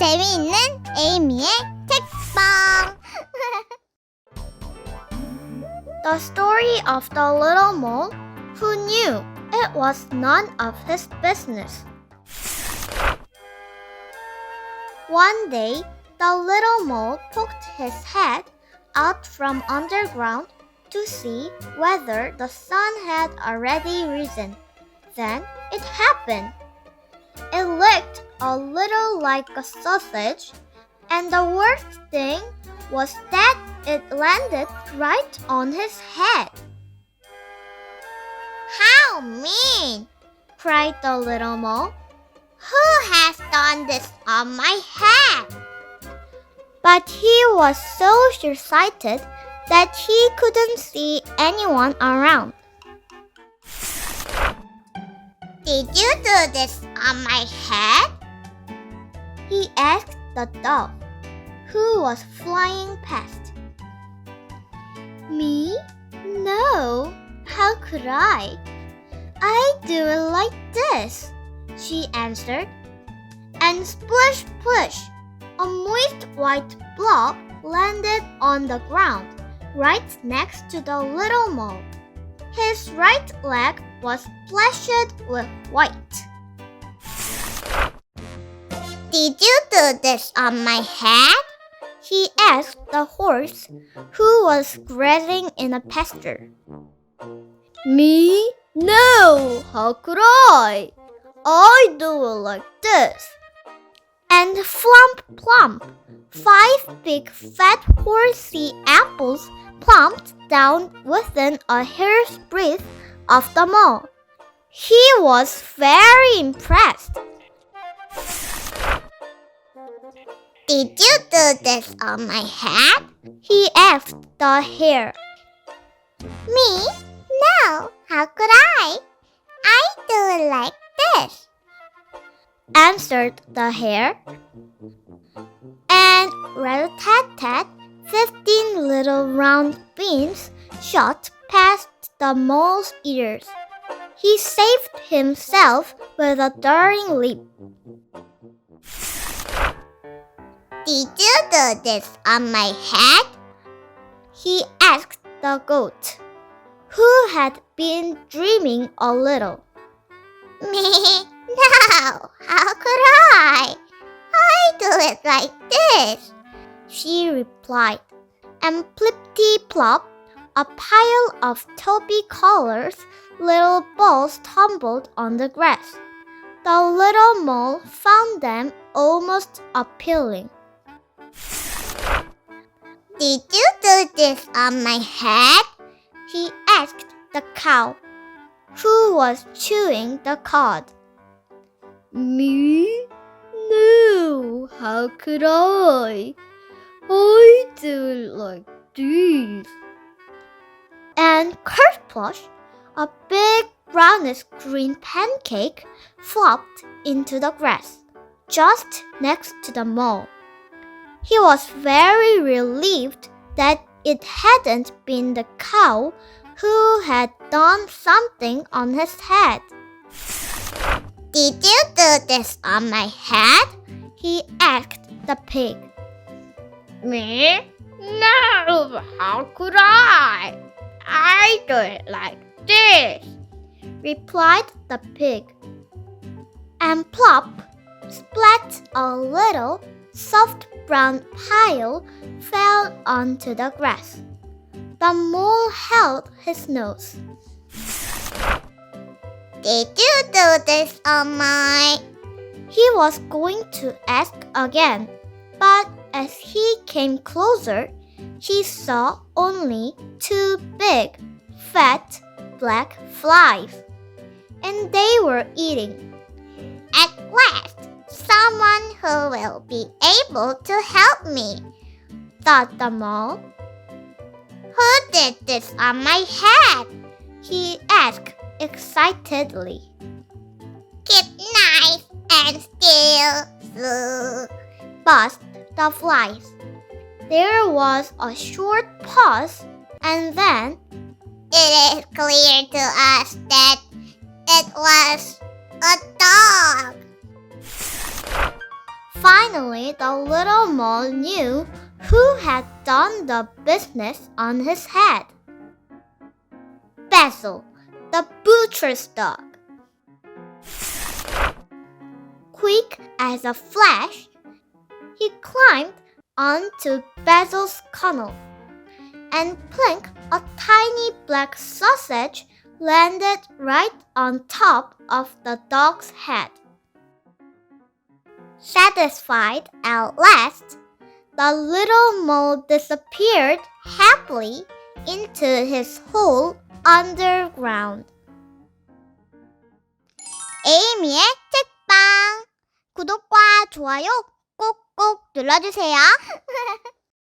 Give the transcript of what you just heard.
재미있는 에이미의 책방. The story of the little mole who knew it was none of his business. One day, the little mole poked his head out from underground to see whether the sun had already risen. Then it happened. It looked a little like a sausage, and the worst thing was that it landed right on his head. "How mean!" cried the little mole. "Who has done this on my head?" But he was so short-sighted that he couldn't see anyone around. "Did you do this on my head?" he asked the dove, who was flying past. "Me? No. How could I? I do it like this," she answered. And splish, splish, a moist white blob landed on the ground right next to the little mole. His right leg was splashed with white. "Did you do this on my head?" he asked the horse, who was grazing in a pasture. "Me? No! How could I? I do it like this." And flump, plump, 5 big fat horsey apples plumped down within a hair's breadth of the mole. He was very impressed. "Did you do this on my head?" he asked the hare. "Me? No, how could I? I do it like this," answered the hare. And rat-a-tat-tat, 15 little round beans shot past the mole's ears. He saved himself with a daring leap. "Did you do this on my head?" he asked the goat, who had been dreaming a little. "Me? No, how could I? I do it like this," she replied. And plippity-plop, a pile of taupey-colored little balls tumbled on the grass. The little mole found them almost appealing. "Did you do this on my head?" he asked the cow, who was chewing the cud. "Me? No, how could I? I do it like this." And kersplosh, a big brownish green pancake flopped into the grass, just next to the mole. He was very relieved that it hadn't been the cow who had done something on his head. "Did you do this on my head?" he asked the pig. "Me? No, how could I? I do it like this," replied the pig. And plop, splat, a little soft brown pile fell onto the grass. The mole held his nose. "Did you do this on my—" He was going to ask again, but as he came closer, he saw only 2 big, fat, black flies, and they were eating. "At last, someone who will be able to help me," thought the mole. "Who did this on my head?" he asked excitedly. "Keep nice and still," buzzed the flies. There was a short pause, and then, "It is clear to us that it was a dog." Finally, the little mole knew who had done the business on his head. Basil, the butcher's dog. Quick as a flash, he climbed onto Basil's kennel, and plink, a tiny black sausage landed right on top of the dog's head. Satisfied at last, the little mole disappeared happily into his hole underground. 에이미의 책방 구독과 좋아요 꼭꼭 눌러주세요.